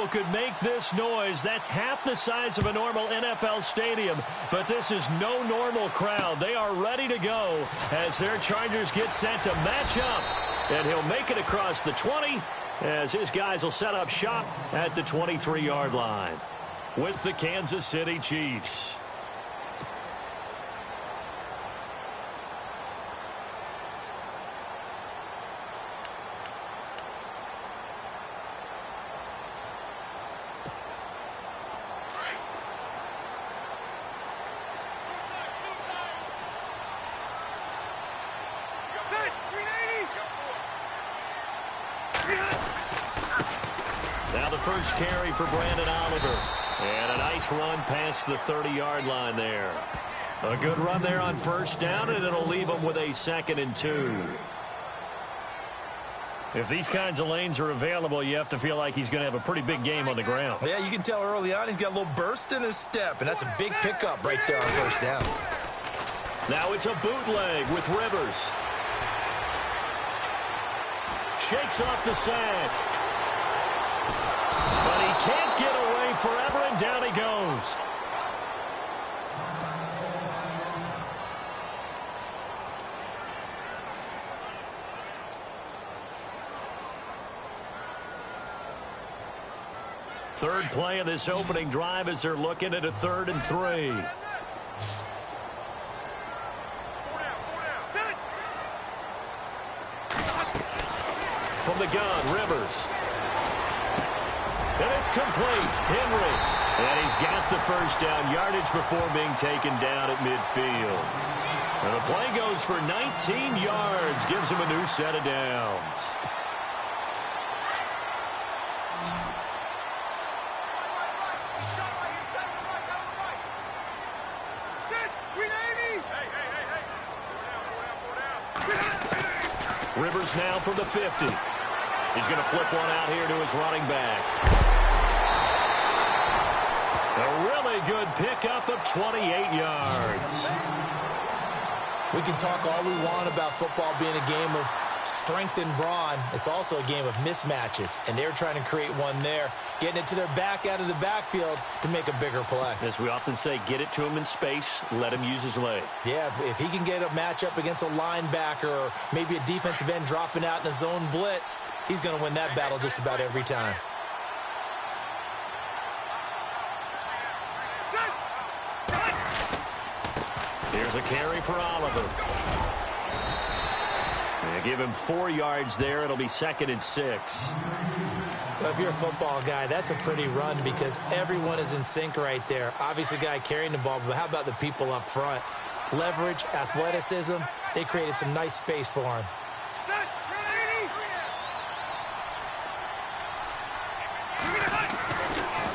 crowd could make this noise. That's half the size of a normal NFL stadium, but this is no normal crowd. They are ready to go as their Chargers get set to match up, and he'll make it across the 20 as his guys will set up shop at the 23-yard line with the Kansas City Chiefs. Now the first carry for Brandon Oliver. And a nice run past the 30-yard line there. A good run there on first down, and it'll leave him with a 2nd and 2. If these kinds of lanes are available, you have to feel like he's going to have a pretty big game on the ground. Yeah, you can tell early on he's got a little burst in his step, and that's a big pickup right there on first down. Now it's a bootleg with Rivers. Shakes off the sack. But he can't get away forever, and down he goes. Third play of this opening drive as they're looking at a 3rd and 3. From the gun, Rivers. And it's complete. Henry. And he's got the first down yardage before being taken down at midfield. And the play goes for 19 yards. Gives him a new set of downs. Rivers now from the 50. He's going to flip one out here to his running back. A really good pickup of 28 yards. We can talk all we want about football being a game of strength and brawn. It's also a game of mismatches, and they're trying to create one there, getting it to their back out of the backfield to make a bigger play. As we often say, get it to him in space, let him use his leg. Yeah, if he can get a matchup against a linebacker or maybe a defensive end dropping out in a zone blitz, he's going to win that battle just about every time. Here's a carry for Oliver. They give him 4 yards there. It'll be 2nd and 6. Well, if you're a football guy, that's a pretty run because everyone is in sync right there. Obviously, the guy carrying the ball, but how about the people up front? Leverage, athleticism, they created some nice space for him.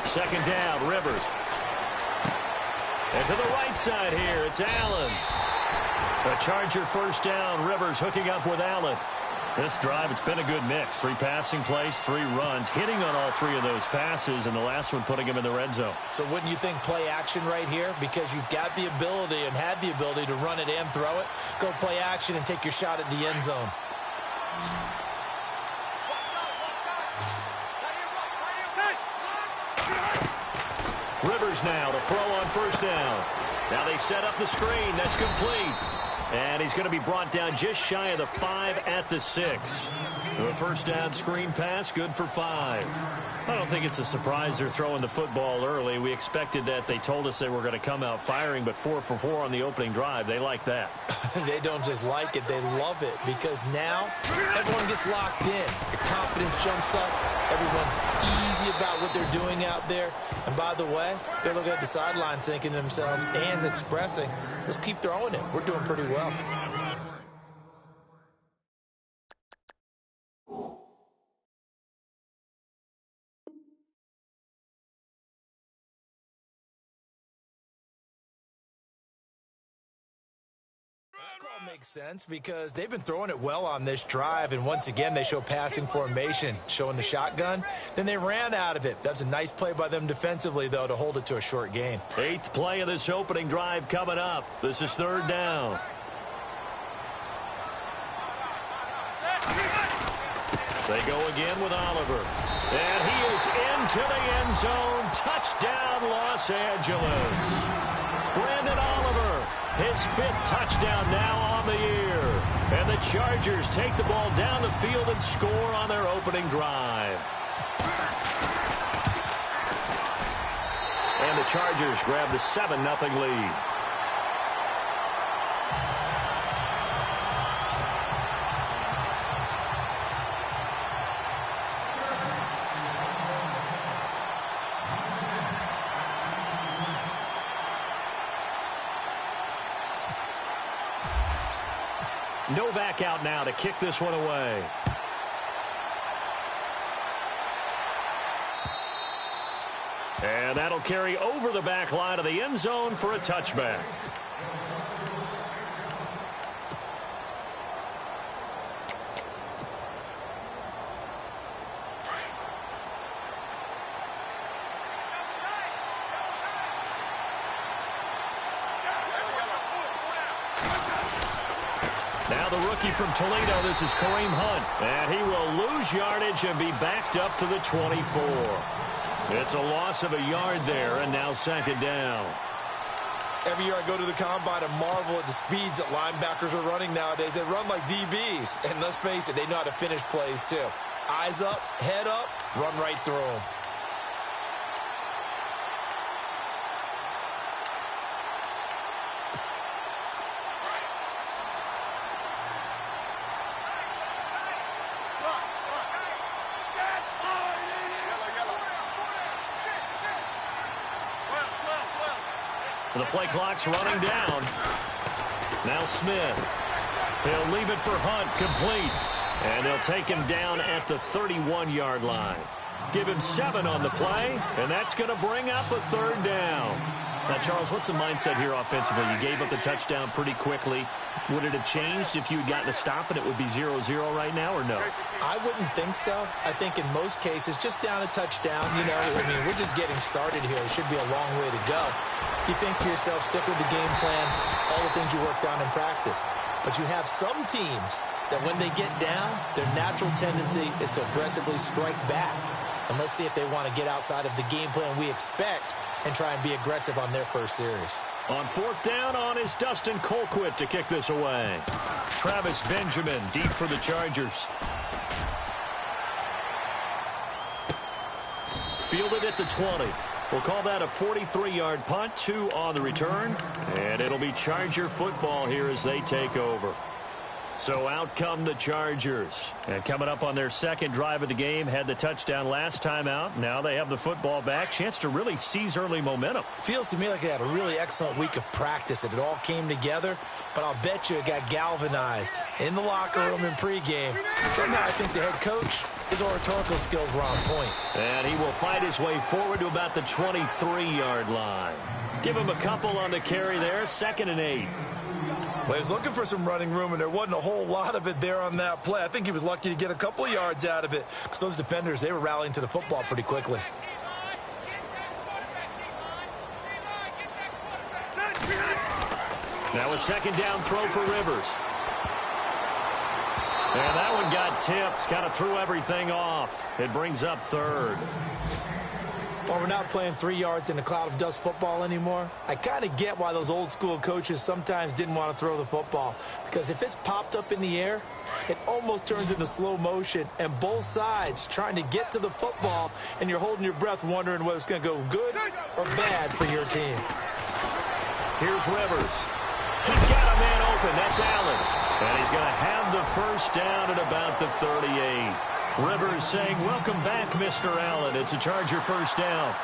Second down, Rivers. And to the right side here, it's Allen. A Charger first down. Rivers hooking up with Allen. This drive, it's been a good mix. 3 passing plays, 3 runs, hitting on all 3 of those passes, and the last one putting him in the red zone. So wouldn't you think play action right here? Because you've got the ability and had the ability to run it and throw it. Go play action and take your shot at the end zone. Rivers now to throw on first down. Now they set up the screen. That's complete. And he's going to be brought down just shy of the 5 at the 6. A first down screen pass, good for 5. I don't think it's a surprise they're throwing the football early. We expected that. They told us they were going to come out firing, but 4 for 4 on the opening drive. They like that. They don't just like it, they love it, because now everyone gets locked in. Your confidence jumps up. Everyone's easy about what they're doing out there. And by the way, they're looking at the sideline thinking to themselves and expressing, let's keep throwing it. We're doing pretty well. Makes sense because they've been throwing it well on this drive, and once again they show passing formation, showing the shotgun. Then they ran out of it. That's a nice play by them defensively, though, to hold it to a short gain. 8th play of this opening drive coming up. This is 3rd down. They go again with Oliver. And he is into the end zone. Touchdown, Los Angeles. Brandon Oliver, his 5th touchdown now on the year. And the Chargers take the ball down the field and score on their opening drive. And the Chargers grab the 7-0 lead. Novak out now to kick this one away. And that'll carry over the back line of the end zone for a touchback. Now the rookie from Toledo, this is Kareem Hunt. And he will lose yardage and be backed up to the 24. It's a loss of a yard there, and now 2nd down. Every year I go to the combine and marvel at the speeds that linebackers are running nowadays. They run like DBs. And let's face it, they know how to finish plays too. Eyes up, head up, run right through them. The play clock's running down. Now Smith. He'll leave it for Hunt, complete. And they'll take him down at the 31-yard line. Give him 7 on the play, and that's going to bring up a 3rd down. Now, Charles, what's the mindset here offensively? You gave up the touchdown pretty quickly. Would it have changed if you had gotten a stop and it would be 0-0 right now, or no? I wouldn't think so. I think in most cases, just down a touchdown, you know, I mean, we're just getting started here. It should be a long way to go. You think to yourself, stick with the game plan, all the things you worked on in practice. But you have some teams that when they get down, their natural tendency is to aggressively strike back. And let's see if they want to get outside of the game plan we expect and try and be aggressive on their first series. On 4th down on is Dustin Colquitt to kick this away. Travis Benjamin deep for the Chargers. Fielded at the 20. We'll call that a 43-yard punt, 2 on the return. And it'll be Charger football here as they take over. So out come the Chargers. And coming up on their 2nd drive of the game, had the touchdown last time out. Now they have the football back. Chance to really seize early momentum. Feels to me like they had a really excellent week of practice, that it all came together. But I'll bet you it got galvanized in the locker room in pregame. Somehow I think the head coach, his oratorical skills were on point. And he will fight his way forward to about the 23-yard line. Give him a couple on the carry there, 2nd and 8. Well, he was looking for some running room, and there wasn't a whole lot of it there on that play. I think he was lucky to get a couple of yards out of it, because those defenders, they were rallying to the football pretty quickly. Now a 2nd down throw for Rivers. And that one got tipped, kind of threw everything off. It brings up 3rd. Well, we're not playing 3 yards in a cloud of dust football anymore. I kind of get why those old school coaches sometimes didn't want to throw the football, because if it's popped up in the air, it almost turns into slow motion, and both sides trying to get to the football, and you're holding your breath wondering whether it's going to go good or bad for your team. Here's Rivers. He's got a man open. That's Allen. And he's going to have the 1st down at about the 38. Rivers saying, welcome back, Mr. Allen. It's a Charger 1st down.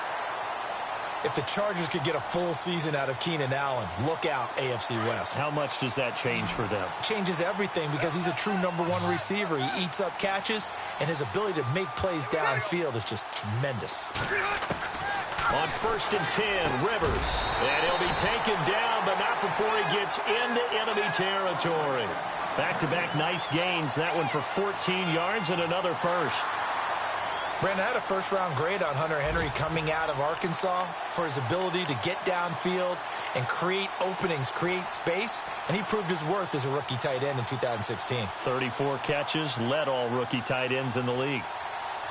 If the Chargers could get a full season out of Keenan Allen, look out, AFC West. How much does that change for them? Changes everything, because he's a true #1 receiver. He eats up catches, and his ability to make plays downfield is just tremendous. On 1st and 10, Rivers. And he'll be taken down, but not before he gets into enemy territory. Back-to-back nice gains. That one for 14 yards and another 1st. Brandon, I had a 1st-round grade on Hunter Henry coming out of Arkansas for his ability to get downfield and create openings, create space, and he proved his worth as a rookie tight end in 2016. 34 catches, led all rookie tight ends in the league.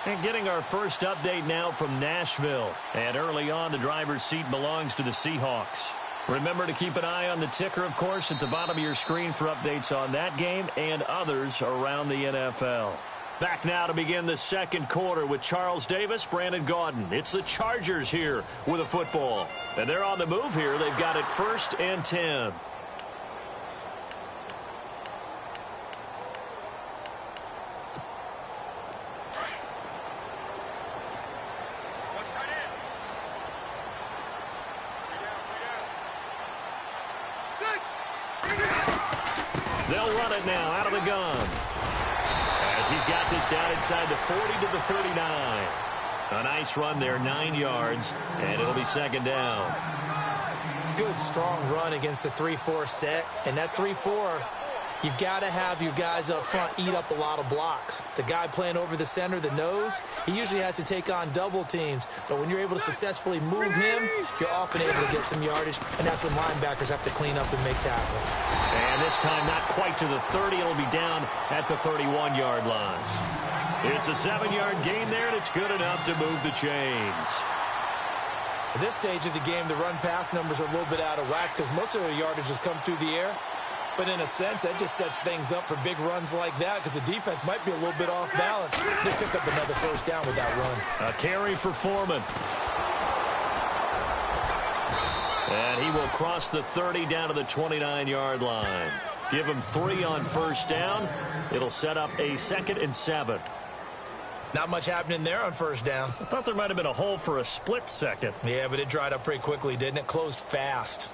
And getting our first update now from Nashville. And early on, the driver's seat belongs to the Seahawks. Remember to keep an eye on the ticker, of course, at the bottom of your screen for updates on that game and others around the NFL. Back now to begin the second quarter with Charles Davis, Brandon Gaudin. It's the Chargers here with a football. And they're on the move here. They've got it 1st and 10. They'll run it now out of the gun. As he's got this down inside the 40 to the 39. A nice run there, 9 yards, and it'll be second down. Good, strong run against the 3-4 set. And that 3-4, you've got to have your guys up front eat up a lot of blocks. The guy playing over the center, the nose, he usually has to take on double teams. But when you're able to successfully move him, you're often able to get some yardage. And that's when linebackers have to clean up and make tackles. And this time not quite to the 30. It'll be down at the 31-yard line. It's a 7-yard gain there, and it's good enough to move the chains. At this stage of the game, the run-pass numbers are a little bit out of whack because most of the yardage has come through the air. But in a sense, that just sets things up for big runs like that because the defense might be a little bit off balance. They pick up another first down with that run. A carry for Foreman. And he will cross the 30 down to the 29-yard line. Give him 3 on first down. It'll set up a 2nd and 7. Not much happening there on first down. I thought there might have been a hole for a split second. Yeah, but it dried up pretty quickly, didn't it? Closed fast.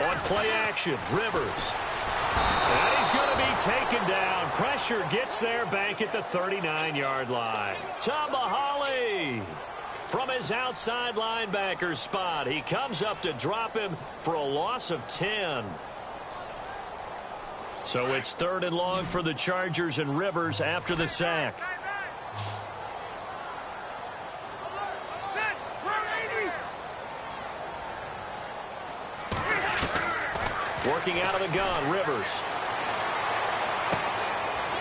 On play action, Rivers. And he's going to be taken down. Pressure gets there back at the 39-yard line. Tamahali from his outside linebacker spot. He comes up to drop him for a loss of 10. So it's 3rd and long for the Chargers and Rivers after the sack. Working out of the gun, Rivers.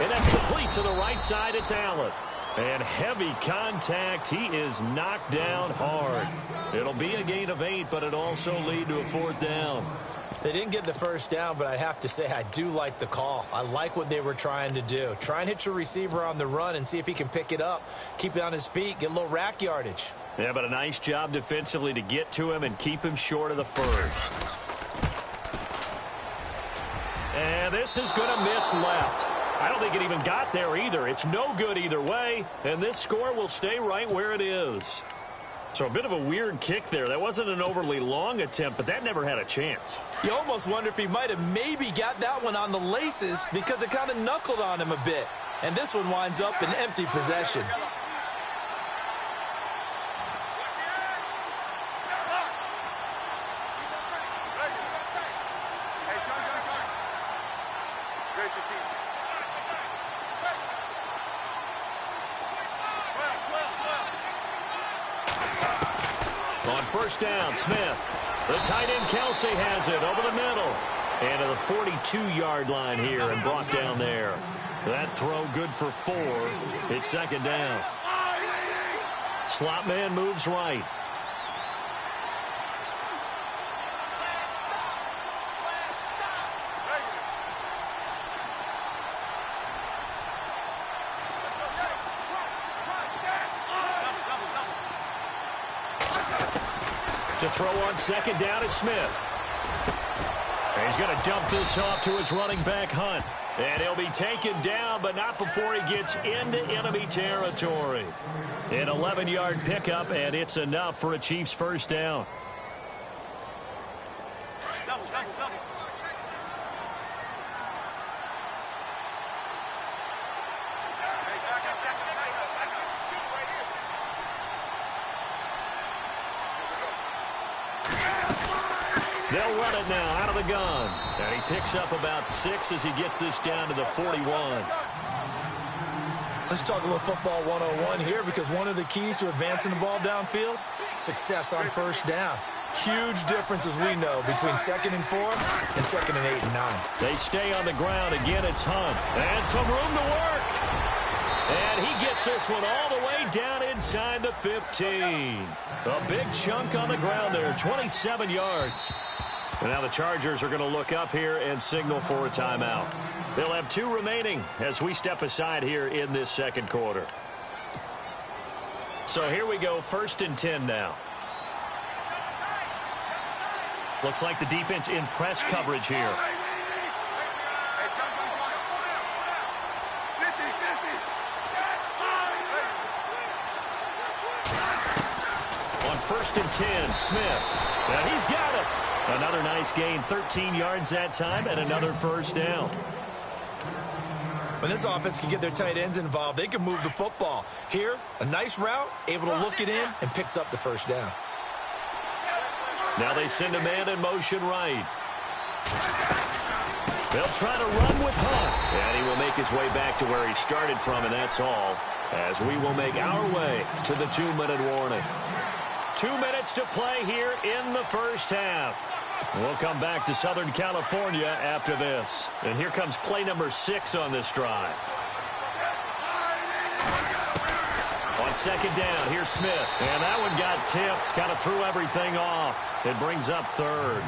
And that's complete to the right side. It's Allen. And heavy contact. He is knocked down hard. It'll be a gain of 8, but it also lead to a 4th down. They didn't get the first down, but I have to say I do like the call. I like what they were trying to do. Try and hit your receiver on the run and see if he can pick it up. Keep it on his feet. Get a little rack yardage. Yeah, but a nice job defensively to get to him and keep him short of the first. And this is going to miss left. I don't think it even got there either. It's no good either way, and this score will stay right where it is. So a bit of a weird kick there. That wasn't an overly long attempt, but that never had a chance. You almost wonder if he might have maybe got that one on the laces because it kind of knuckled on him a bit. And this one winds up in empty possession. On first down, Smith. The tight end, Kelsey, has it over the middle. And to the 42-yard line here and brought down there. That throw good for 4. It's second down. Slot man moves right. To throw on second down is Smith. And he's going to dump this off to his running back, Hunt. And he'll be taken down, but not before he gets into enemy territory. An 11-yard pickup, and it's enough for a Chiefs first down. They'll run it now out of the gun. And he picks up about 6 as he gets this down to the 41. Let's talk a little football 101 here, because one of the keys to advancing the ball downfield, success on first down. Huge difference, as we know, between 2nd and 4 and 2nd and 8 and 9. They stay on the ground. Again, it's Hunt. And some room to work. And he gets this one all the way down inside the 15. A big chunk on the ground there, 27 yards. And now the Chargers are going to look up here and signal for a timeout. They'll have 2 remaining as we step aside here in this second quarter. So here we go, 1st and 10 now. Looks like the defense in press coverage here. On 1st and 10, Smith. And he's got it. Another nice gain, 13 yards that time, and another first down. When this offense can get their tight ends involved, they can move the football. Here, a nice route, able to look it in, and picks up the first down. Now they send a man in motion right. They'll try to run with Hunt. And he will make his way back to where he started from, and that's all. As we will make our way to the 2-minute warning. 2 minutes to play here in the first half. We'll come back to Southern California after this. And here comes play number 6 on this drive. On 2nd down, here's Smith. And that one got tipped, kind of threw everything off. It brings up 3rd.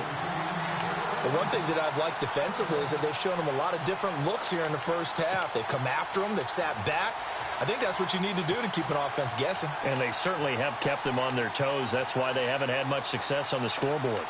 Well, one thing that I've liked defensively is that they've shown them a lot of different looks here in the first half. They've come after them. They've sat back. I think that's what you need to do to keep an offense guessing. And they certainly have kept them on their toes. That's why they haven't had much success on the scoreboard.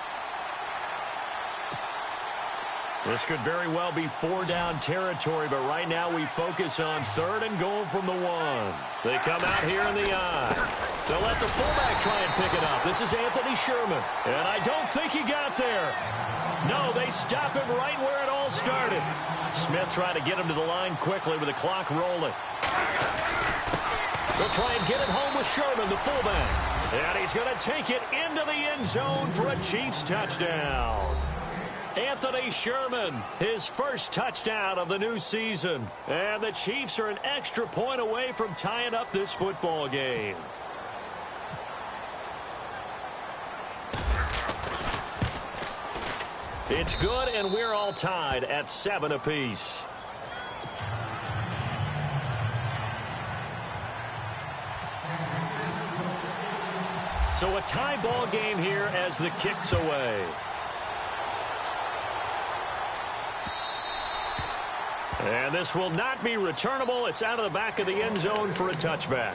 This could very well be 4-down territory, but right now we focus on 3rd and goal from the 1. They come out here in the eye. They'll let the fullback try and pick it up. This is Anthony Sherman, and I don't think he got there. No, they stop him right where it all started. Smith trying to get him to the line quickly with the clock rolling. They'll try and get it home with Sherman, the fullback. And he's going to take it into the end zone for a Chiefs touchdown. Anthony Sherman, his first touchdown of the new season. And the Chiefs are an extra point away from tying up this football game. It's good, and we're all tied at 7 apiece. So a tie ball game here as the kick's away. And this will not be returnable. It's out of the back of the end zone for a touchback.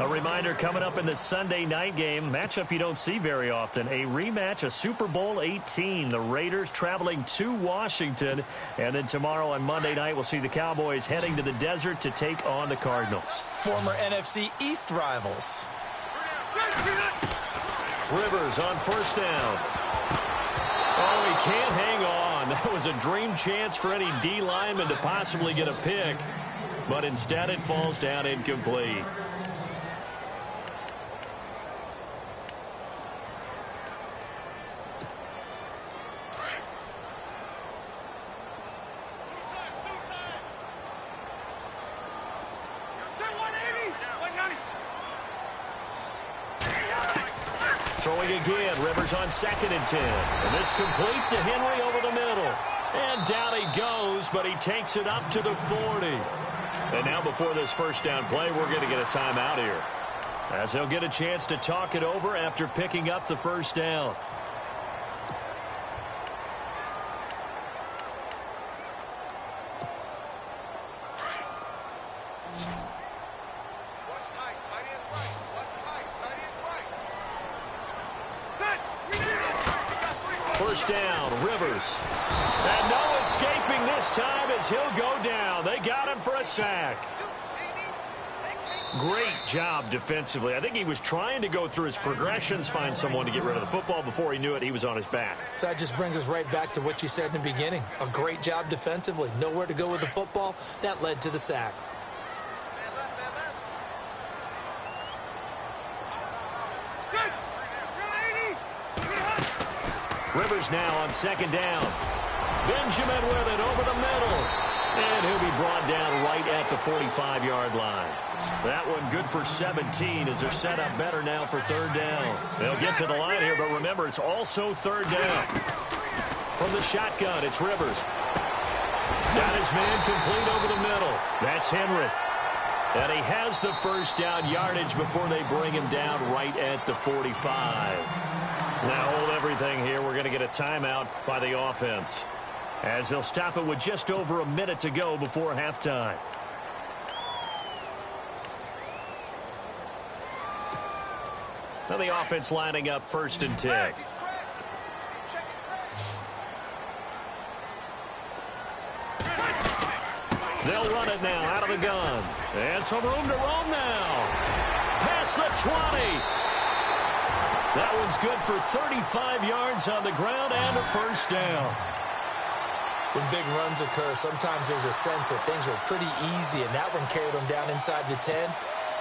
A reminder coming up in the Sunday night game, matchup you don't see very often, a rematch of Super Bowl 18. The Raiders traveling to Washington. And then tomorrow on Monday night, we'll see the Cowboys heading to the desert to take on the Cardinals. Former NFC East rivals. Rivers on 1st down. Oh, he can't hang on. That was a dream chance for any D lineman to possibly get a pick. But instead it falls down incomplete. Throwing again, Rivers on 2nd and 10. And this complete to Henry over the middle. And down he goes, but he takes it up to the 40. And now before this first down play, we're going to get a timeout here, as he'll get a chance to talk it over after picking up the first down. First down, Rivers. And no escaping this time as he'll go down. They got him for a sack. Great job defensively. I think he was trying to go through his progressions, find someone to get rid of the football. Before he knew it, he was on his back. So that just brings us right back to what you said in the beginning. A great job defensively. Nowhere to go with the football. That led to the sack. Rivers now on 2nd down. Benjamin with it over the middle. And he'll be brought down right at the 45-yard line. That one good for 17 as they're set up better now for third down. They'll get to the line here, but remember, it's also third down. From the shotgun, it's Rivers. Got his man complete over the middle. That's Henry. And he has the first down yardage before they bring him down right at the 45. Now hold everything here. We're going to get a timeout by the offense, as they'll stop it with just over a minute to go before halftime. Now the offense lining up 1st and 10. They'll run it now out of the gun. And some room to roam now. Past the 20. That one's good for 35 yards on the ground and a first down. When big runs occur, sometimes there's a sense that things were pretty easy, and that one carried them down inside the 10.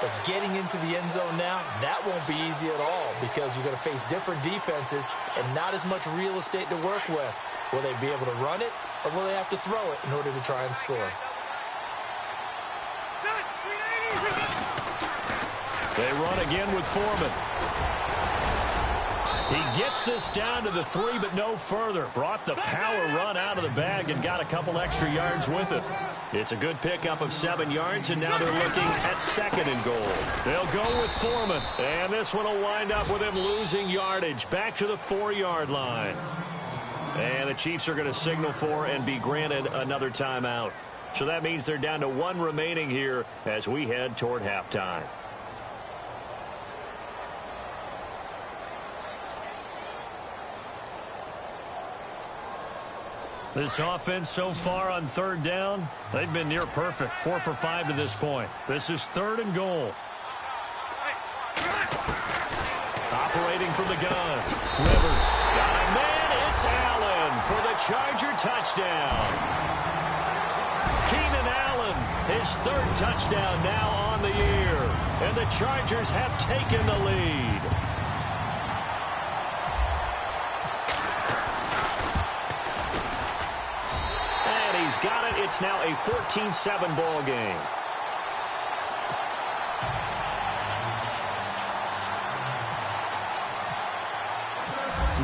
But getting into the end zone now, that won't be easy at all, because you're going to face different defenses and not as much real estate to work with. Will they be able to run it, or will they have to throw it in order to try and score? They run again with Foreman. He gets this down to the 3, but no further. Brought the power run out of the bag and got a couple extra yards with it. It's a good pickup of 7 yards, and now they're looking at 2nd and goal. They'll go with Foreman, and this one will wind up with him losing yardage back to the 4-yard line. And the Chiefs are going to signal for and be granted another timeout. So that means they're down to 1 remaining here as we head toward halftime. This offense so far on third down, they've been near perfect. 4 for 5 to this point. This is 3rd and goal. Operating from the gun. Rivers got a man. It's Allen for the Charger touchdown. Keenan Allen, his 3rd touchdown now on the year. And the Chargers have taken the lead. He's got it. It's now a 14-7 ball game.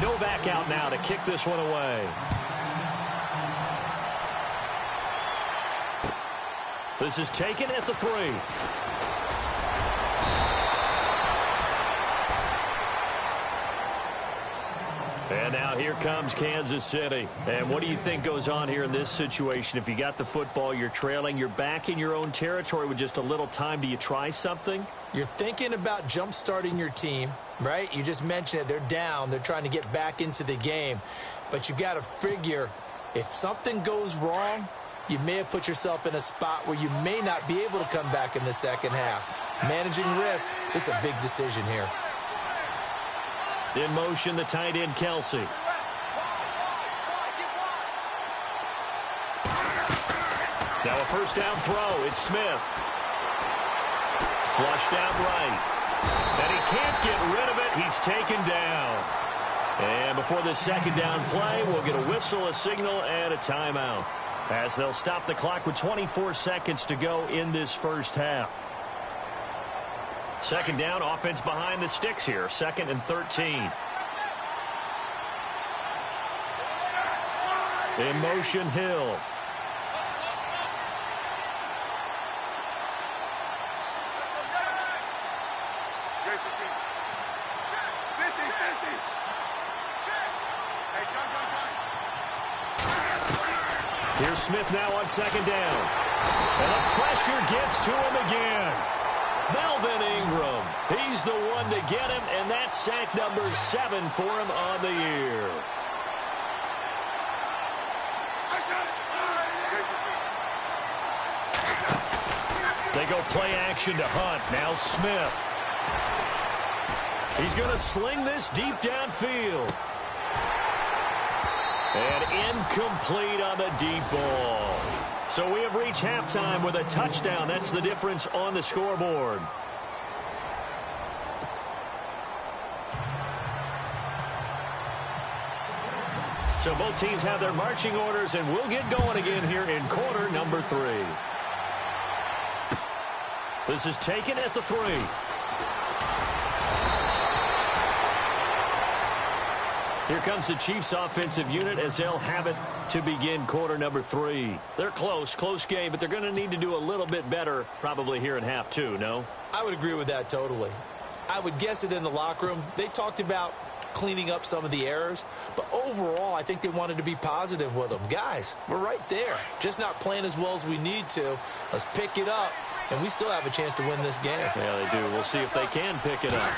Novak out now to kick this one away. This is taken at the 3. And now here comes Kansas City. And what do you think goes on here in this situation? If you got the football, you're trailing, you're back in your own territory with just a little time. Do you try something? You're thinking about jump-starting your team, right? You just mentioned it. They're down. They're trying to get back into the game. But you got to figure, if something goes wrong, you may have put yourself in a spot where you may not be able to come back in the second half. Managing risk is a big decision here. In motion, the tight end, Kelsey. Now a first down throw. It's Smith. Flushed out right. And he can't get rid of it. He's taken down. And before this second down play, we'll get a whistle, a signal, and a timeout, as they'll stop the clock with 24 seconds to go in this first half. Second down, offense behind the sticks here. 2nd and 13. In motion, Hill. Here's Smith now on 2nd down. And the pressure gets to him again. Melvin Ingram, he's the one to get him, and that's sack number 7 for him on the year. They go play action to Hunt. Now Smith. He's going to sling this deep downfield. And incomplete on the deep ball. So we have reached halftime with a touchdown. That's the difference on the scoreboard. So both teams have their marching orders, and we'll get going again here in quarter number 3. This is taken at the 3. Here comes the Chiefs offensive unit as they'll have it to begin quarter number 3. They're close game, but they're going to need to do a little bit better probably here in half 2, no? I would agree with that totally. I would guess it in the locker room. They talked about cleaning up some of the errors, but overall I think they wanted to be positive with them. Guys, we're right there. Just not playing as well as we need to. Let's pick it up, and we still have a chance to win this game. Yeah, they do. We'll see if they can pick it up.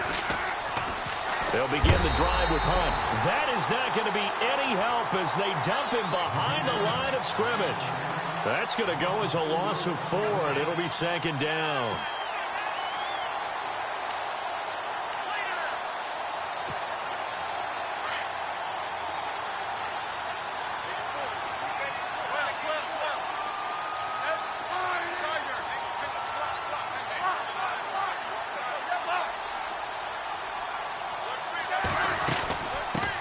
They'll begin the drive with Hunt. That is not going to be any help as they dump him behind the line of scrimmage. That's going to go as a loss of 4, and it'll be 2nd down.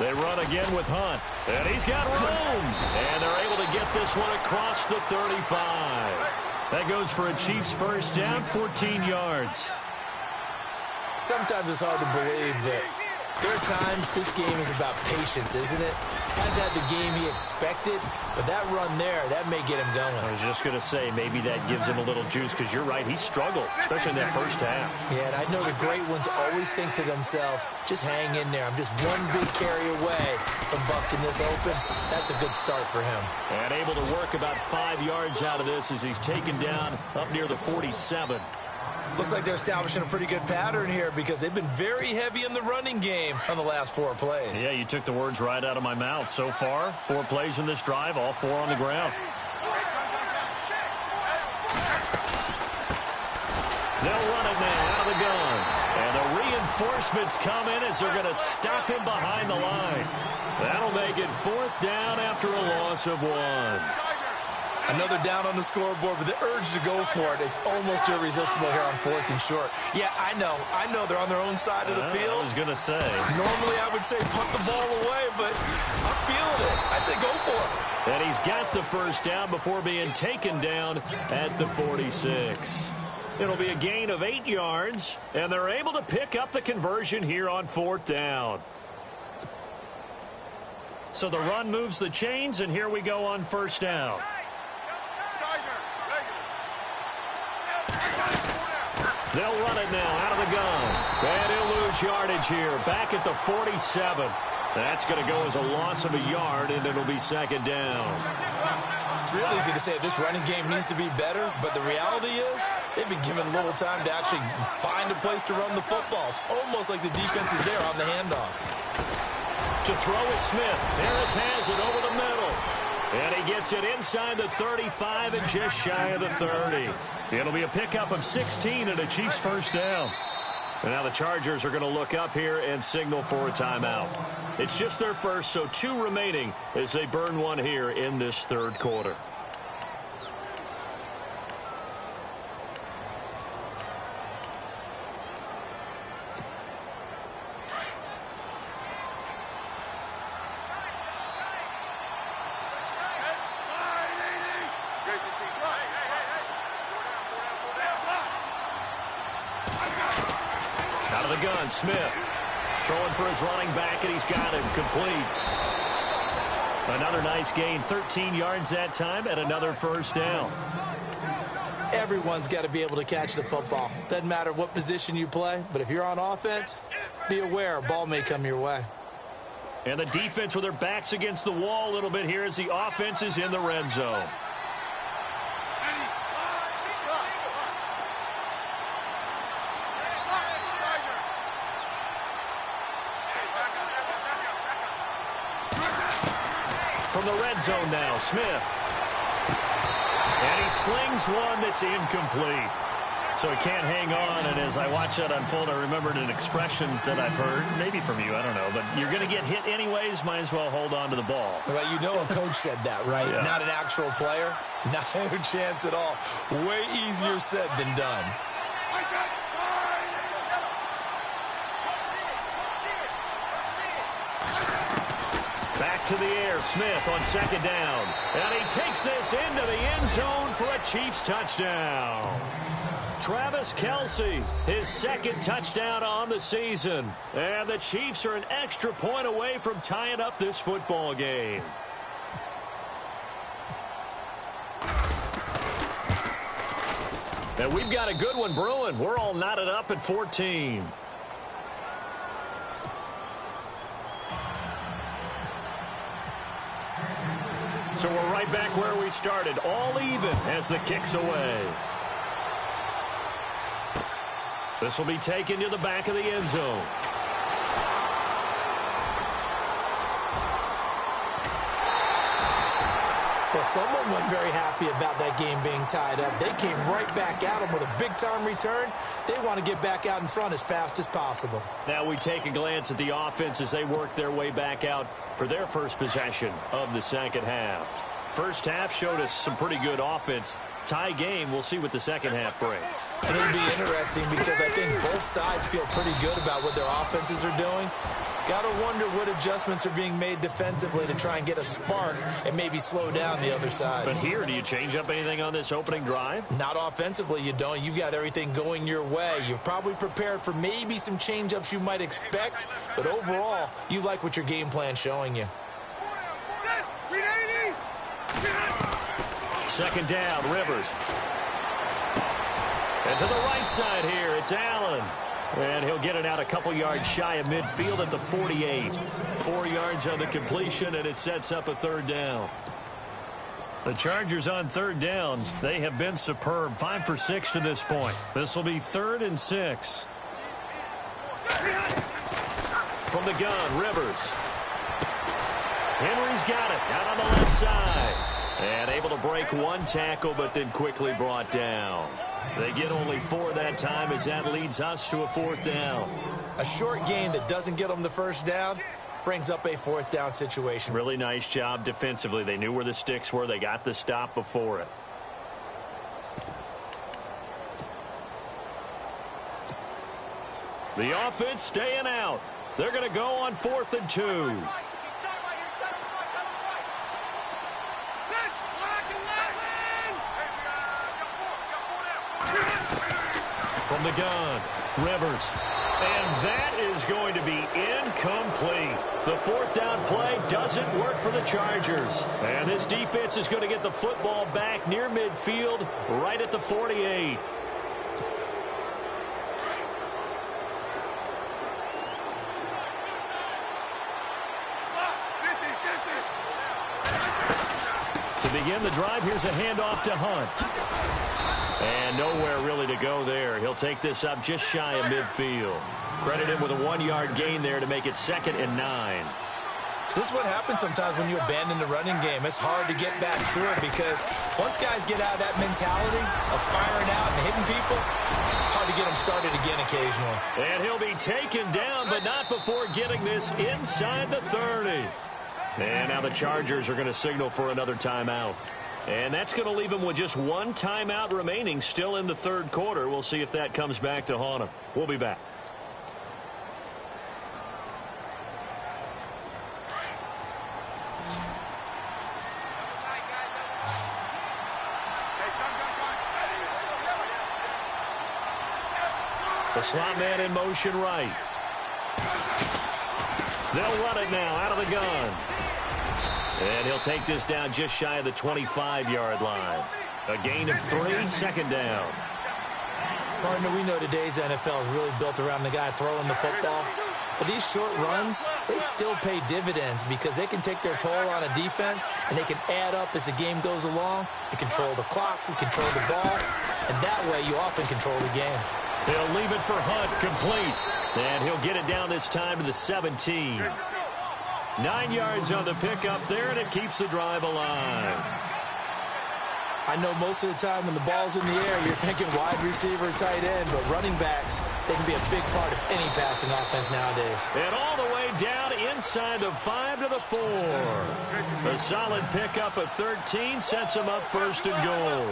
They run again with Hunt, and he's got room. And they're able to get this one across the 35. That goes for a Chiefs first down, 14 yards. Sometimes it's hard to believe that there are times this game is about patience, isn't it? Hasn't had the game he expected, but that run there, that may get him going. I was just going to say, maybe that gives him a little juice, because you're right, he struggled, especially in that first half. Yeah, and I know the great ones always think to themselves, just hang in there. I'm just one big carry away from busting this open. That's a good start for him. And able to work about 5 yards out of this as he's taken down up near the 47. Looks like they're establishing a pretty good pattern here because they've been very heavy in the running game on the last 4 plays. Yeah, you took the words right out of my mouth. So far, 4 plays in this drive, all 4 on the ground. They'll run it now out of the gun. And the reinforcements come in as they're going to stop him behind the line. That'll make it 4th down after a loss of 1. Another down on the scoreboard, but the urge to go for it is almost irresistible here on 4th and short. Yeah, I know they're on their own side of the field. I was going to say. Normally I would say punt the ball away, but I'm feeling it. I say go for it. And he's got the first down before being taken down at the 46. It'll be a gain of 8 yards, and they're able to pick up the conversion here on 4th down. So the run moves the chains, and here we go on 1st down. They'll run it now out of the gun. And he'll lose yardage here. Back at the 47. That's going to go as a loss of a yard, and it'll be 2nd down. It's real easy to say this running game needs to be better, but the reality is they've been given little time to actually find a place to run the football. It's almost like the defense is there on the handoff. To throw is Smith. Harris has it over the middle. And he gets it inside the 35 and just shy of the 30. It'll be a pickup of 16 and a Chiefs first down. And now the Chargers are going to look up here and signal for a timeout. It's just their first, so 2 remaining as they burn 1 here in this 3rd quarter. Out of the gun, Smith. Throwing for his running back, and he's got him complete. Another nice gain, 13 yards that time, and another first down. Everyone's got to be able to catch the football. Doesn't matter what position you play, but if you're on offense, be aware a ball may come your way. And the defense with their backs against the wall a little bit here as the offense is in the red zone. From the red zone now, Smith. And he slings one that's incomplete. So he can't hang on, and as I watch that unfold, I remembered an expression that I've heard, maybe from you, I don't know, but you're going to get hit anyways, might as well hold on to the ball. Well, you know a coach said that, right? Yeah. Not an actual player. No chance at all. Way easier said than done. Back to the air, Smith on second down. And he takes this into the end zone for a Chiefs touchdown. Travis Kelce, his second touchdown on the season. And the Chiefs are an extra point away from tying up this football game. And we've got a good one brewing. We're all knotted up at 14. So we're right back where we started, all even as the kick's away. This will be taken to the back of the end zone. Well, someone wasn't very happy about that game being tied up. They came right back at them with a big-time return. They want to get back out in front as fast as possible. Now we take a glance at the offense as they work their way back out for their first possession of the second half. First half showed us some pretty good offense. Tie game, we'll see what the second half brings. And it'll be interesting because I think both sides feel pretty good about what their offenses are doing. Got to wonder what adjustments are being made defensively to try and get a spark and maybe slow down the other side. But here, do you change up anything on this opening drive? Not offensively, you don't. You've got everything going your way. You've probably prepared for maybe some change-ups you might expect, but overall, you like what your game plan's showing you. Second down, Rivers. And to the right side here, it's Allen. And he'll get it out a couple yards shy of midfield at the 48. 4 yards on the completion, and it sets up a third down. The Chargers on third down, they have been superb. 5 for 6 to this point. This will be 3rd and 6. From the gun, Rivers. Henry's got it out on the left side. And able to break one tackle, but then quickly brought down. They get only 4 that time as that leads us to a 4th down. A short gain that doesn't get them the first down brings up a 4th down situation. Really nice job defensively. They knew where the sticks were. They got the stop before it. The offense staying out. They're going to go on 4th and 2. From the gun, Rivers. And that is going to be incomplete. The 4th down play doesn't work for the Chargers. And this defense is going to get the football back near midfield, right at the 48. To begin the drive, here's a handoff to Hunt. And nowhere really to go there. He'll take this up just shy of midfield. Credit him with a 1-yard gain there to make it 2nd and 9. This is what happens sometimes when you abandon the running game. It's hard to get back to it because once guys get out of that mentality of firing out and hitting people, hard to get them started again occasionally. And he'll be taken down, but not before getting this inside the 30. And now the Chargers are going to signal for another timeout. And that's going to leave him with just 1 timeout remaining still in the 3rd quarter. We'll see if that comes back to haunt him. We'll be back. The slot man in motion right. They'll run it now out of the gun. And he'll take this down just shy of the 25-yard line. A gain of 3, 2nd down. Partner, we know today's NFL is really built around the guy throwing the football. But these short runs, they still pay dividends because they can take their toll on a defense and they can add up as the game goes along. You control the clock, you control the ball, and that way you often control the game. He'll leave it for Hunt, complete. And he'll get it down this time to the 17. 9 yards on the pickup there, and it keeps the drive alive. I know most of the time when the ball's in the air, you're thinking wide receiver, tight end, but running backs, they can be a big part of any passing offense nowadays. And all the way down inside the 5 to the 4. A solid pickup of 13 sets him up 1st and goal.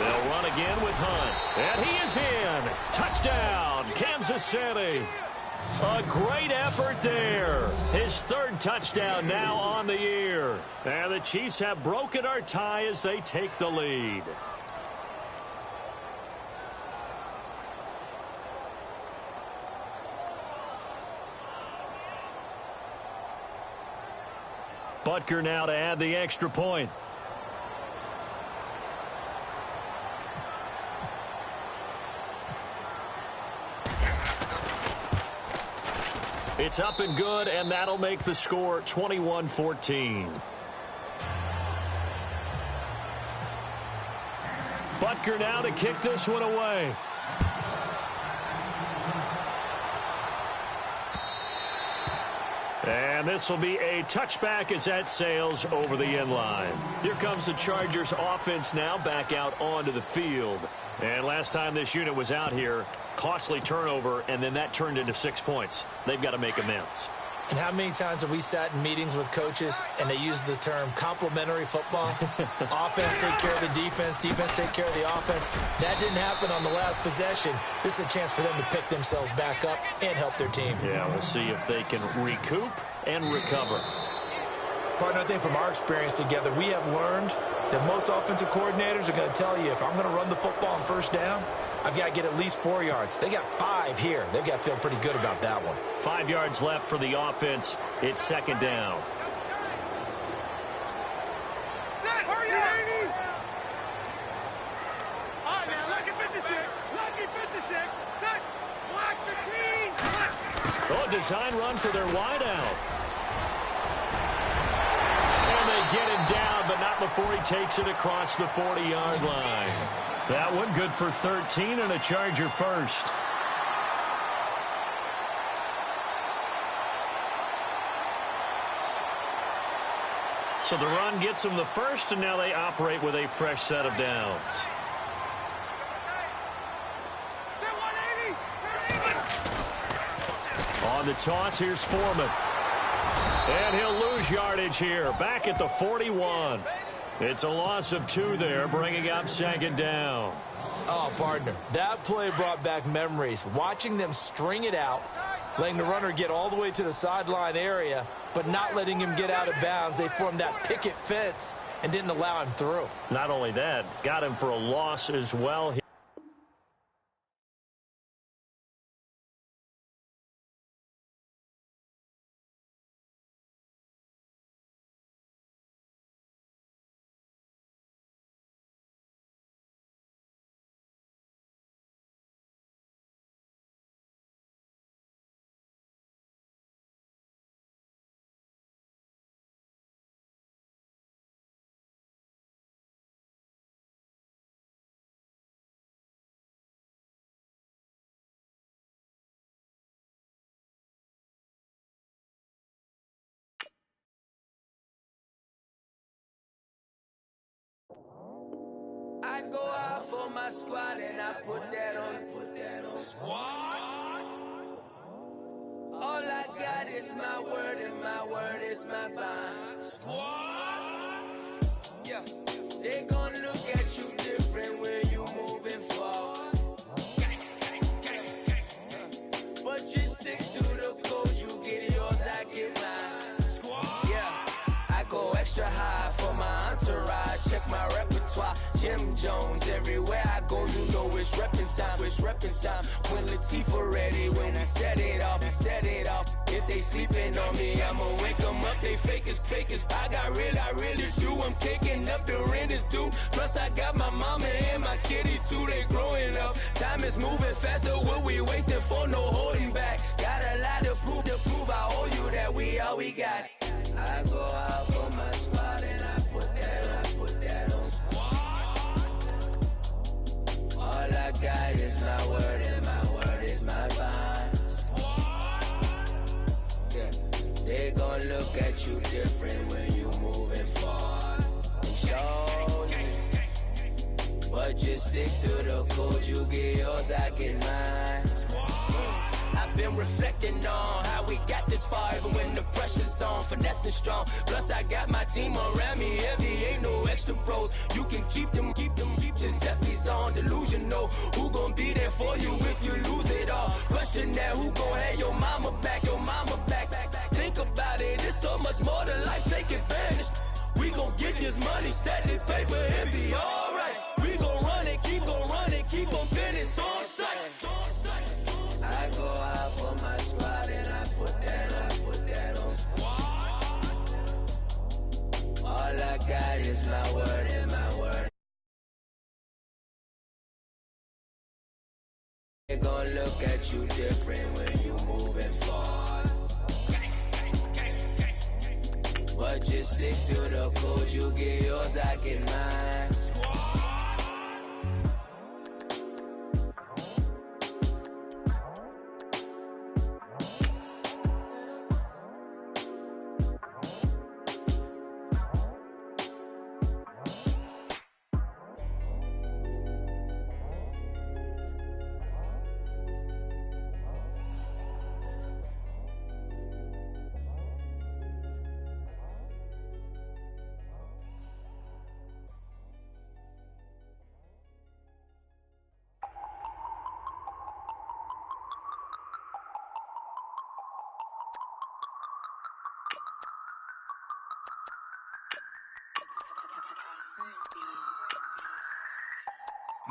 They'll run again with Hunt. And he is in. Touchdown, Kansas City. A great effort there. His third touchdown now on the year. And the Chiefs have broken our tie as they take the lead. Butker now to add the extra point. It's up and good, and that'll make the score 21-14. Butker now to kick this one away. And this will be a touchback as that sails over the end line. Here comes the Chargers offense now back out onto the field. And last time this unit was out here, costly turnover, and then that turned into 6 points. They've got to make amends. And how many times have we sat in meetings with coaches and they use the term complementary football? Offense take care of the defense, defense take care of the offense. That didn't happen on the last possession. This is a chance for them to pick themselves back up and help their team. Yeah, we'll see if they can recoup and recover. Partner, I think from our experience together, we have learned that most offensive coordinators are going to tell you, if I'm going to run the football on first down, I've got to get at least 4 yards. They got 5 here. They've got to feel pretty good about that one. 5 yards left for the offense. It's second down. Oh, design run for their wideout. And they get him down, but not before he takes it across the 40-yard line. That one good for 13 and a Charger first. So the run gets them the first, and now they operate with a fresh set of downs. On the toss, here's Foreman. And he'll lose yardage here, back at the 41. It's a loss of 2 there, bringing up second down. Oh, partner, that play brought back memories. Watching them string it out, letting the runner get all the way to the sideline area, but not letting him get out of bounds. They formed that picket fence and didn't allow him through. Not only that, got him for a loss as well. I go out for my squad and I put that on. Squad. All I got is my word and my word is my bond. Squad. Yeah. They gon' look at you different when you moving forward. But you stick to the code, you get yours, I get mine. Squad. Yeah. I go extra high for my entourage. Check my repertoire. Jim Jones, everywhere I go, you know it's reppin' time. It's reppin' time. When Latifah ready, when we set it off, we set it off. If they sleeping on me, I'ma wake them up. They fake as. I really do. I'm caking up, the rent is due. Plus I got my mama and my kiddies too, they growing up. Time is moving faster, what we wasting for, no holding back. Got a lot to prove, I owe you that we all we got. I go out for my squad and I put that on. All I got is my word and my word is my bond. Yeah. They gon' look at you different when you moving forward. Show this. But just stick to the code, you get yours, I get mine. I Been reflecting on how we got this far, even when the pressure's on, finessing strong. Plus I got my team around me heavy, ain't no extra bros. You can keep them. Giuseppe's on delusional. Who gon' be there for you if you lose it all? Question that, who gon' have your mama back? Think about it, it's so much more to life, take advantage. We gon' get this money, stack this paper, and be alright. We gon' run it, keep on finish on sight. I go out for my squad and I put that on squad. All I got is my word and my word. They gon' look at you different when you moving forward. But just stick to the code, you get yours, I get mine.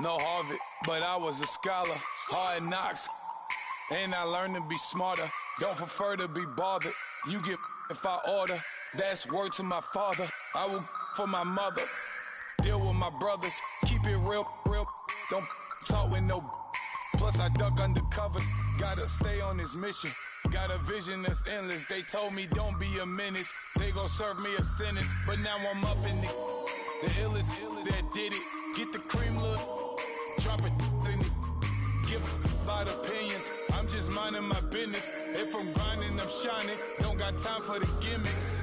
No Harvard, but I was a scholar. Hard knocks, and I learned to be smarter. Don't prefer to be bothered. You get if I order. That's word to my father. I will for my mother. Deal with my brothers. Keep it real. Don't talk with no. Plus I duck under covers. Gotta stay on this mission. Got a vision that's endless. They told me don't be a menace. They gon' serve me a sentence. But now I'm up in the illest that did it. Get the cream look. Drop it in it. Give a lot of opinions. I'm just minding my business. If I'm grinding, I'm shining. Don't got time for the gimmicks.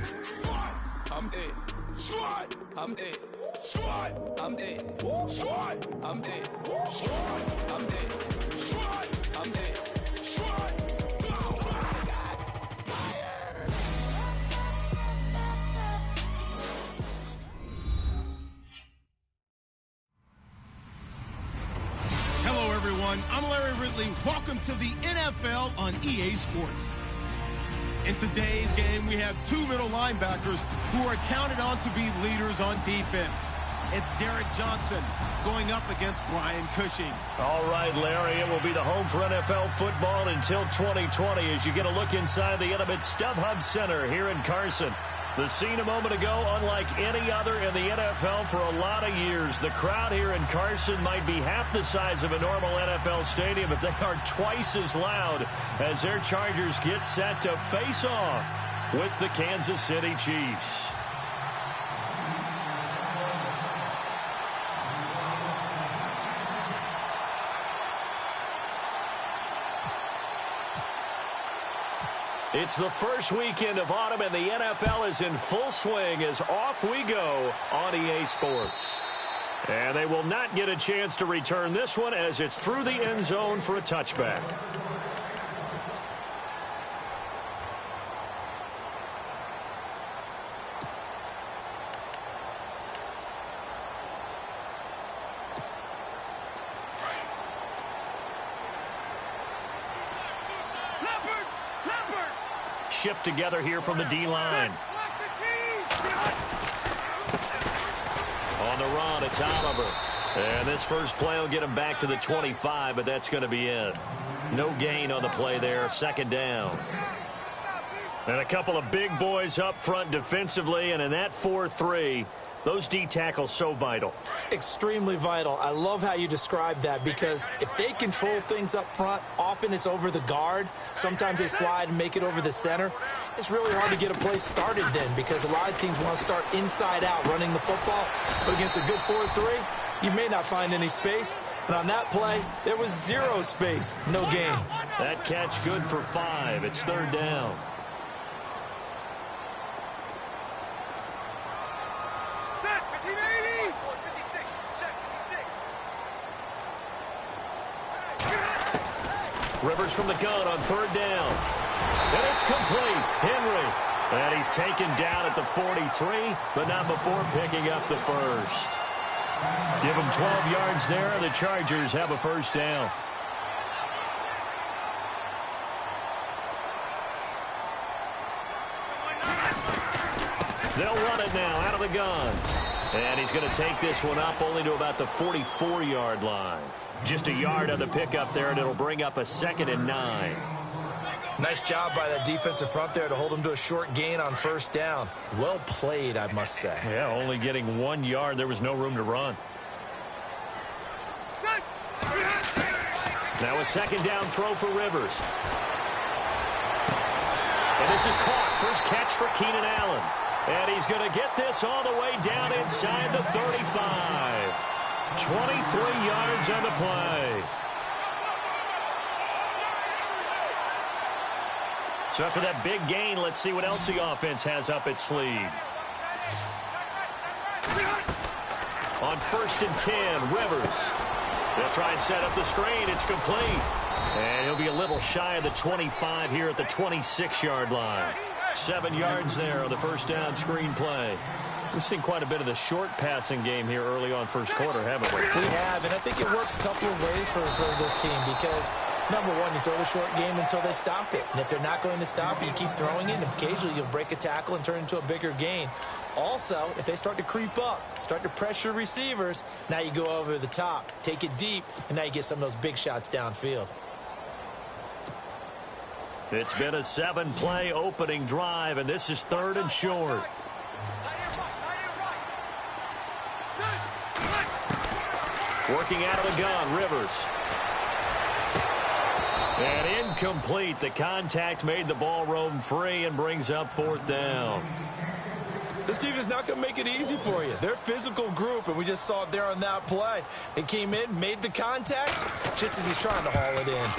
I'm it. Squad. I'm it. Squad. I'm it. Squad. I'm it. Squad. I'm it. Squad. I'm it. Squad. Hello, everyone. I'm Larry Ridley. Welcome to the NFL on EA Sports. In today's game, we have two middle linebackers who are counted on to be leaders on defense. It's Derek Johnson going up against Brian Cushing. All right, Larry, it will be the home for NFL football until 2020 as you get a look inside the intimate StubHub Center here in Carson. The scene a moment ago, unlike any other in the NFL for a lot of years. The crowd here in Carson might be half the size of a normal NFL stadium, but they are twice as loud as their Chargers get set to face off with the Kansas City Chiefs. It's the first weekend of autumn, and the NFL is in full swing as off we go on EA Sports. And they will not get a chance to return this one as it's through the end zone for a touchback. Shift together here from the D-line. On the run, it's Oliver. And this first play will get him back to the 25, but that's going to be it. No gain on the play there, second down. And a couple of big boys up front defensively, and in that 4-3, those D tackles so vital. Extremely vital. I love how you describe that because if they control things up front, often it's over the guard. Sometimes they slide and make it over the center. It's really hard to get a play started then because a lot of teams want to start inside out running the football. But against a good 4-3, you may not find any space. And on that play, there was zero space, no gain. That catch good for 5. It's third down. Rivers from the gun on third down. And it's complete. Henry. And he's taken down at the 43, but not before picking up the first. Give him 12 yards there. The Chargers have a first down. They'll run it now out of the gun. And he's going to take this one up only to about the 44-yard line. Just a yard on the pickup there, and it'll bring up a 2nd and 9. Nice job by that defensive front there to hold him to a short gain on first down. Well played, I must say. Yeah, only getting 1 yard. There was no room to run. Now a 2nd down throw for Rivers. And this is caught. First catch for Keenan Allen. And he's going to get this all the way down inside the 35. 23 yards on the play. So after that big gain, let's see what else the offense has up its sleeve. On 1st and 10, Rivers. They'll try and set up the screen. It's complete. And he'll be a little shy of the 25 here at the 26-yard line. 7 yards there on the first down screen play. We've seen quite a bit of the short passing game here early on first quarter, haven't we? We have, and I think it works a couple of ways for this team because, number one, you throw the short game until they stop it. And if they're not going to stop it, you keep throwing it, and occasionally you'll break a tackle and turn it into a bigger gain. Also, if they start to creep up, start to pressure receivers, now you go over the top, take it deep, and now you get some of those big shots downfield. It's been a 7-play opening drive, and this is 3rd and short. Working out of the gun, Rivers. And incomplete. The contact made the ball roam free and brings up 4th down. This team is not going to make it easy for you. They're a physical group, and we just saw it there on that play. They came in, made the contact, just as he's trying to haul it in.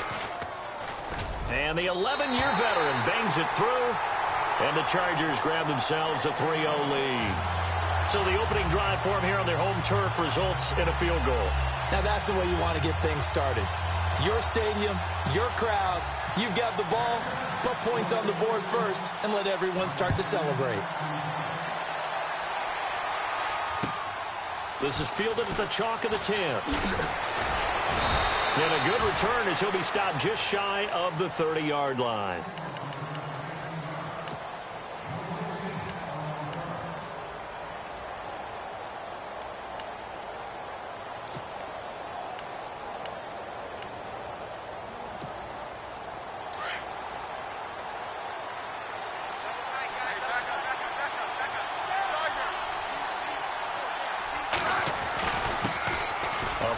And the 11-year veteran bangs it through, and the Chargers grab themselves a 3-0 lead. So the opening drive for them here on their home turf results in a field goal. Now that's the way you want to get things started. Your stadium, your crowd, you've got the ball, put points on the board first, and let everyone start to celebrate. This is fielded at the chalk of the 10. And a good return as he'll be stopped just shy of the 30-yard line.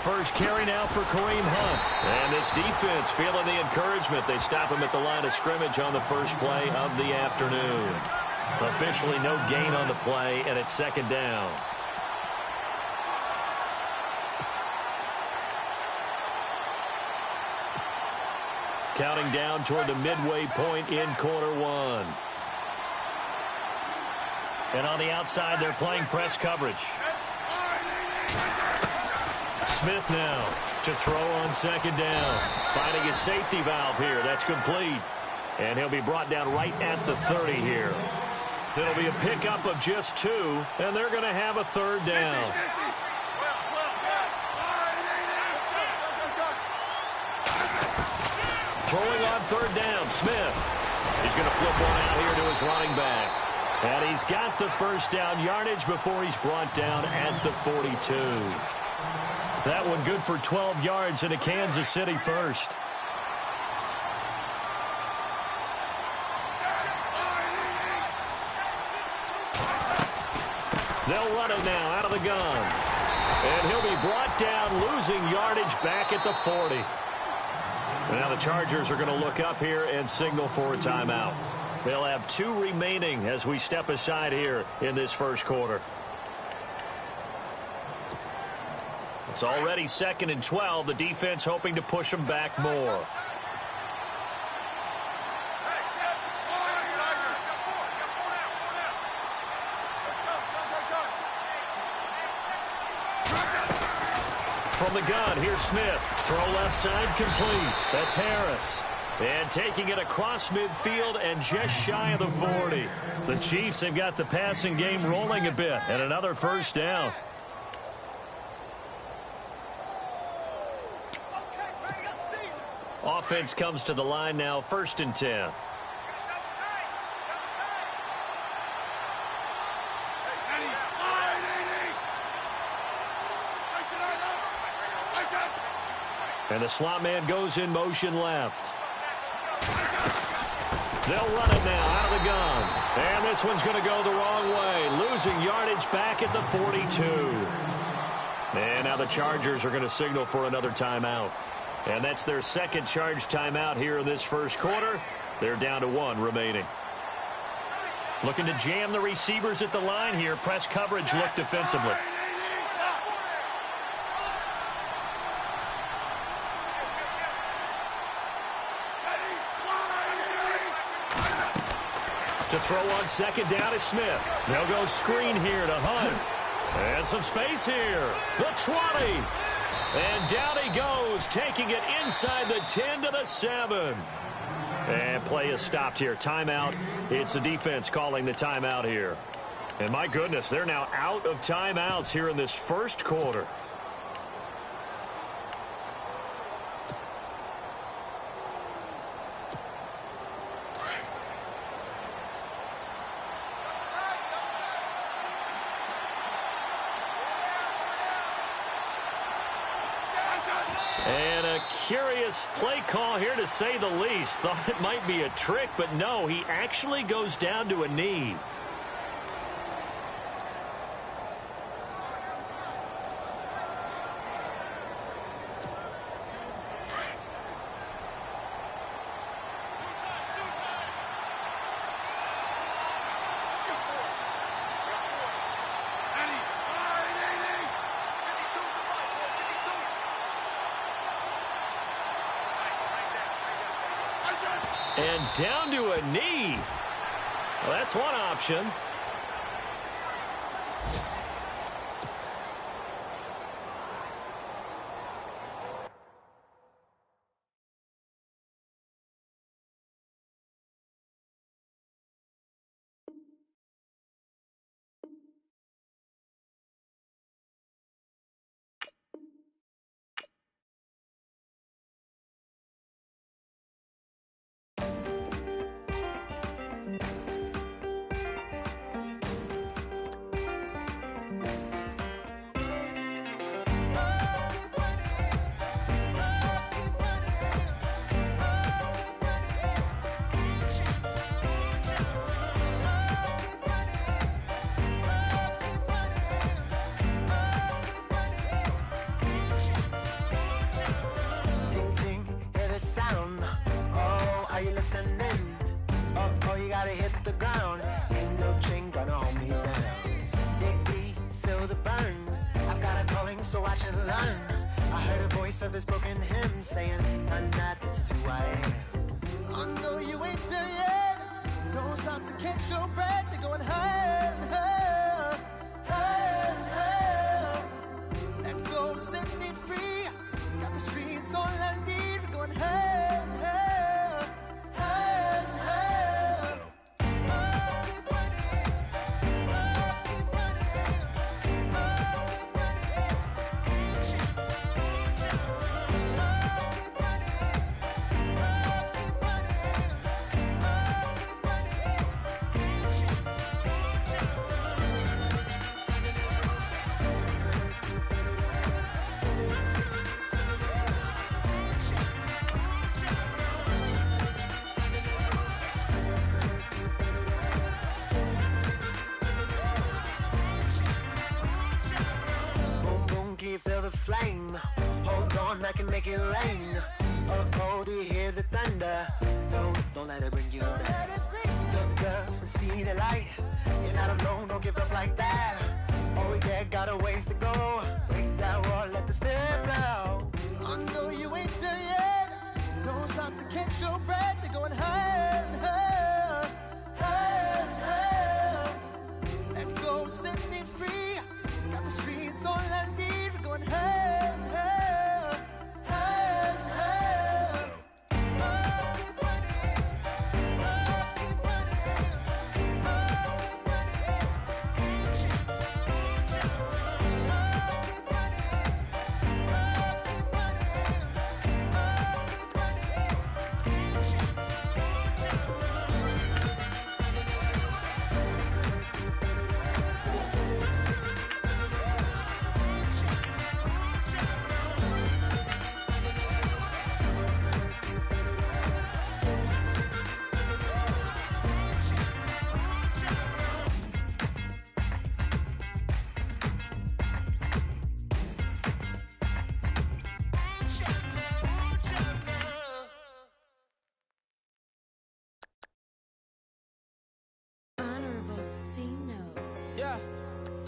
First carry now for Kareem Hunt. And this defense feeling the encouragement. They stop him at the line of scrimmage on the first play of the afternoon. Officially no gain on the play, and it's 2nd down. Counting down toward the midway point in quarter one. And on the outside, they're playing press coverage. Smith now to throw on 2nd down. Finding a safety valve here. That's complete. And he'll be brought down right at the 30 here. It'll be a pickup of just 2, and they're going to have a 3rd down. Throwing on 3rd down, Smith. He's going to flip one out here to his running back. And he's got the first down yardage before he's brought down at the 42. That one good for 12 yards into Kansas City first. They'll run it now out of the gun. And he'll be brought down, losing yardage back at the 40. And now the Chargers are going to look up here and signal for a timeout. They'll have 2 remaining as we step aside here in this first quarter. It's already 2nd and 12. The defense hoping to push them back more. From the gun, here's Smith. Throw left side complete. That's Harris. And taking it across midfield and just shy of the 40. The Chiefs have got the passing game rolling a bit, and another first down. Offense comes to the line now, 1st and 10. And the slot man goes in motion left. They'll run it now out of the gun. And this one's going to go the wrong way. Losing yardage back at the 42. And now the Chargers are going to signal for another timeout. And that's their second charge timeout here in this first quarter. They're down to 1 remaining. Looking to jam the receivers at the line here. Press coverage look defensively. To throw on 2nd down is Smith. They'll go screen here to Hunt. And some space here. The 20. And down he goes, taking it inside the 10 to the 7. And play is stopped here. Timeout. It's the defense calling the timeout here. And my goodness, they're now out of timeouts here in this first quarter. And a curious play call here, to say the least. Thought it might be a trick, but no, he actually goes down to a knee. And down to a knee. Well, that's one option. Oh, you gotta hit the ground. Ain't no chain gonna hold me down. Dig deep, feel the burn. I've got a calling, so watch and learn. I heard a voice of his broken hymn saying, "I'm not, this is who I am." I know you ain't there yet. Don't stop to catch your breath. You're going higher, higher, higher, higher. Let go, set me free. Got the streets all I need. We're going higher, higher, higher, higher. Keep running, keep running, keep feel the flame. Hold on, I can make it rain. Oh, do you hear the thunder? No, don't let it bring you down. Look up and see the light. You're not alone, don't give up like that. Oh yeah, got a ways to go. Break that wall, let the spirit flow. I know you ain't there yet. Don't stop to catch your breath. You're going higher, higher, higher, higher. Let go, set me free. Got the streets all I need. We're going higher, higher, higher.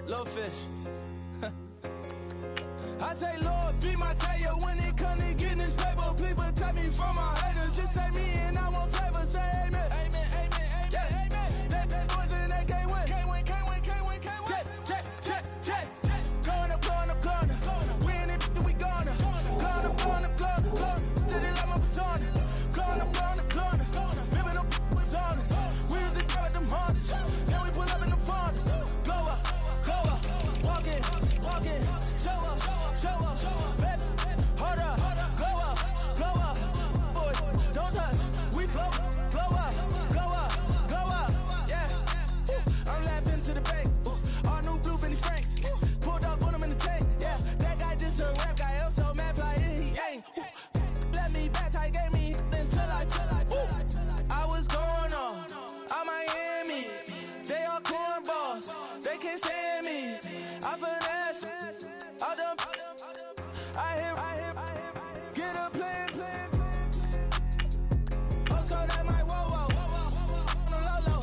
little fish. I say, Lord, be my savior when it comes to getting this paper. Please protect me from my haters. Just say me and I won't save us. Say amen. Amen, amen, amen. Yeah. Amen. That boys and they can't win. Can't win, can't win, can't win, can't win. Jet. Going up. We in it, we gonna. Going up. Did it like my persona. Going up. Living up was honest. We was the drive them hardest. Then we pull up in the furnace. Glow up. Walk in. Show up, baby, hold up, glow up, boy, don't touch, we flow up, yeah, I'm laughing to the bank, all new blue Benny Franks, pulled up on him in the tank, yeah, that guy just a rap guy, I'm so mad, fly in, he ain't, let me back, tight gave me, until I was going on, I'm Miami, they all cornballs, they can't stand me, I finesse, all them. I hit, get a plan. Postcode at my whoa. No low.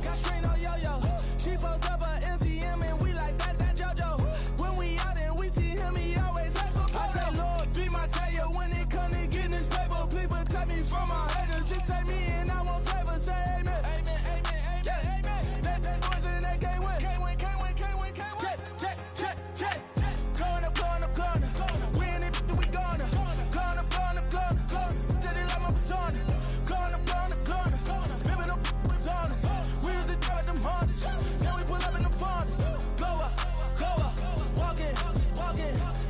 Got strain on yo-yo. She post up a MCM and we like that JoJo. When we out and we see him, he always ask for photo. I say, Lord, be my savior when it come to getting this paper. Please protect me from my haters. Just say me and I won't save us. Say amen. Amen. Yeah. Amen. That boys and they can't win. Can't win. Jet. Going up. We in it, we gonna. Going up. Did it like my persona. Going up. Living up was honest. We was the drive them hardest. Then we pull up in the furnace. Glow up. Walk in.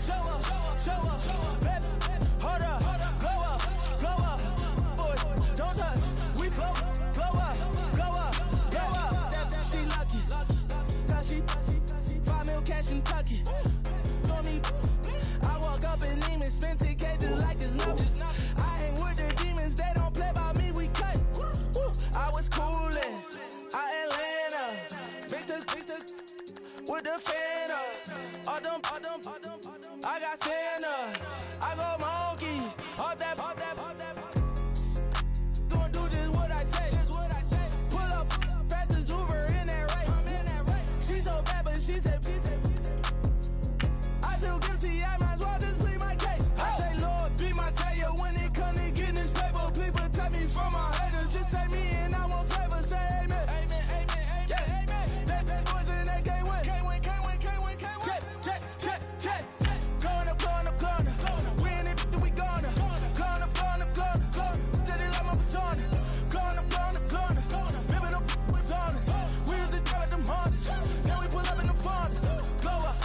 Show up. Baby, hold up. Glow up. Boy, don't touch. We flow. Glow up. Yeah. She lucky. Cause she 5 mil cash in Kentucky. I walk up in Lehman, spend 10K just like it's nothing. I hang with the demons, they don't play by me, we cut. I was coolin', out Atlanta, mixed with the Fanta. All them, I got Santa, I go monkey, all that. Gonna do just what I say. Pull up, fast as Uber in that race. She so bad, but she said. I feel guilty, I might as well just plead my case. I say, Lord, be my savior when it come to getting this paper. Please protect me from my haters. Just say me and I won't save us. Say amen. Amen. Yeah. That boys and they can't win. Can't win. Jet. Going up. We in it, we gonna. Going up. Did it like my persona. Going up. Living up was honest. We was the drive them hardest. Then we pull up in the furnace. Glow up.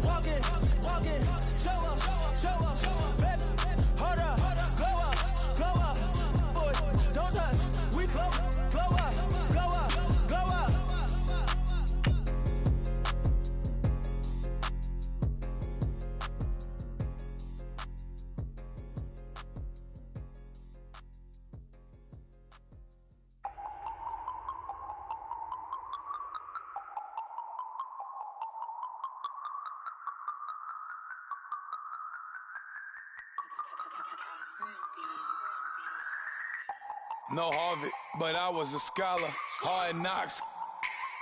Walk in. Show up. Baby, hold up. Glow up. Boy, don't touch. We flow. Glow up. No Harvard, but I was a scholar. Hard knocks,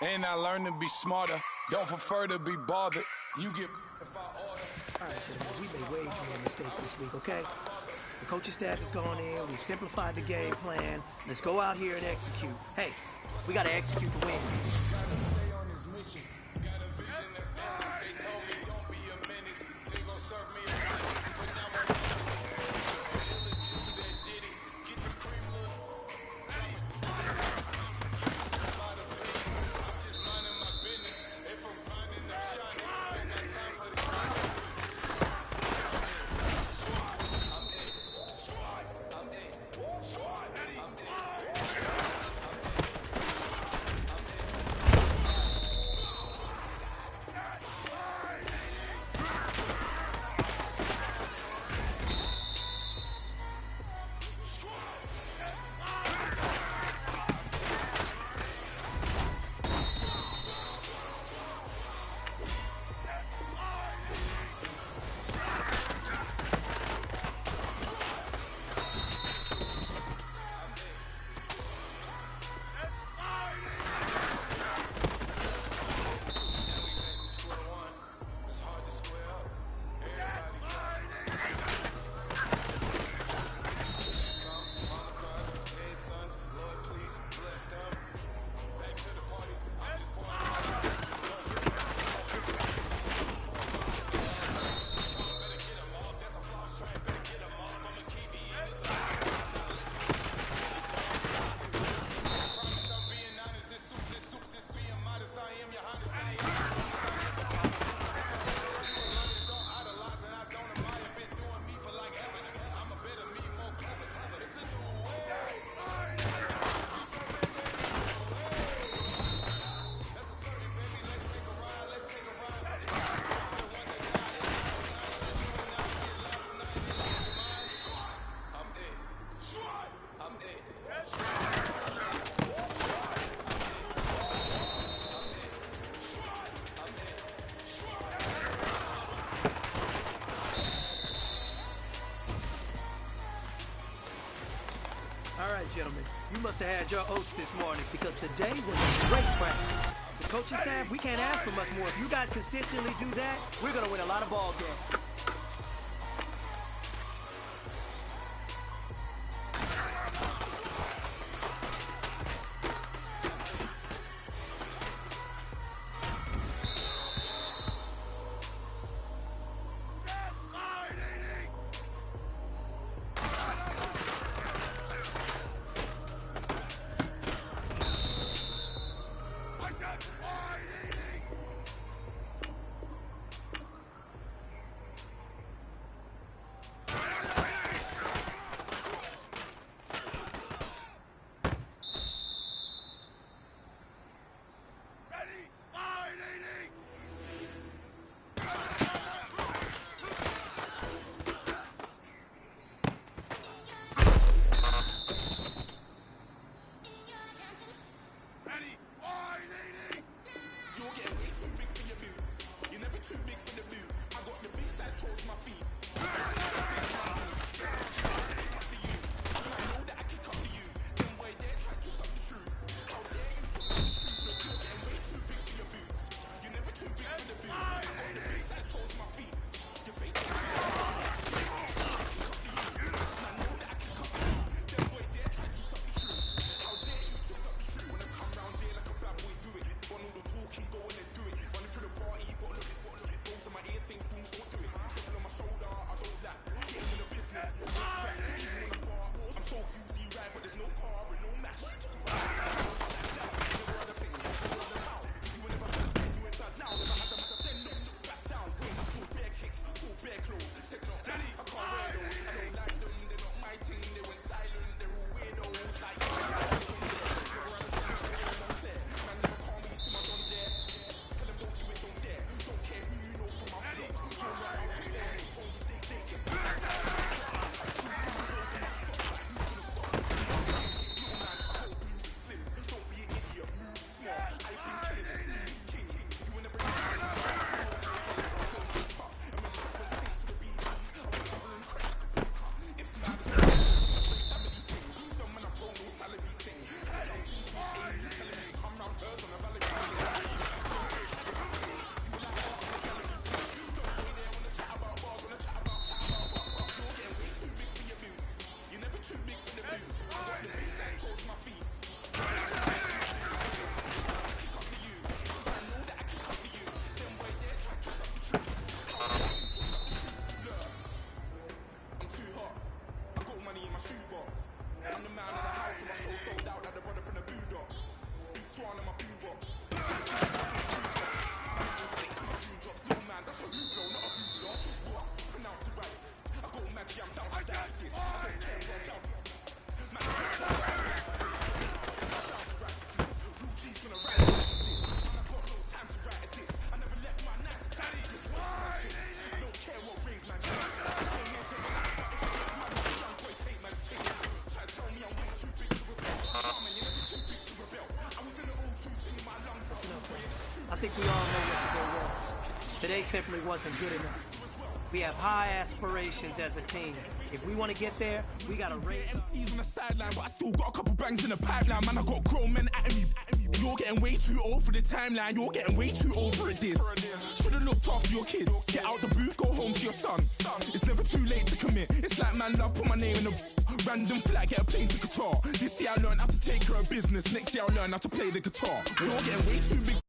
and I learned to be smarter. Don't prefer to be bothered. You get if I order. All right, gentlemen, we made way too many mistakes this week, okay? The coaching staff has gone in. We've simplified the game plan. Let's go out here and execute. Hey, we got to execute the win. Stay on this mission. Got a vision that's endless. They told me don't be a menace. They gon' serve me a breakfast, but now I'm that did it. Get the cream, look. I'm just minding my business. If I'm finding, I'm shining. Ain't got time for the practice. must have had your oats this morning because today was a great practice. The coaching staff, we can't ask for much more. If you guys consistently do that, we're going to win a lot of ball games. I think we all know what the goal was. Today simply wasn't good enough. We have high aspirations as a team. If we want to get there, we got to raise up. MCs on the sideline, but I still got a couple bangs in the pipeline. Man, I got grown men at me. You're getting way too old for the timeline. You're getting way too old for a diss. Should've looked after your kids. Get out the booth, go home to your son. It's never too late to commit. It's like man, love, put my name in a random flight, get a plane to Qatar. This year I learned how to take care of business. Next year I'll learn how to play the guitar. You're getting way too big.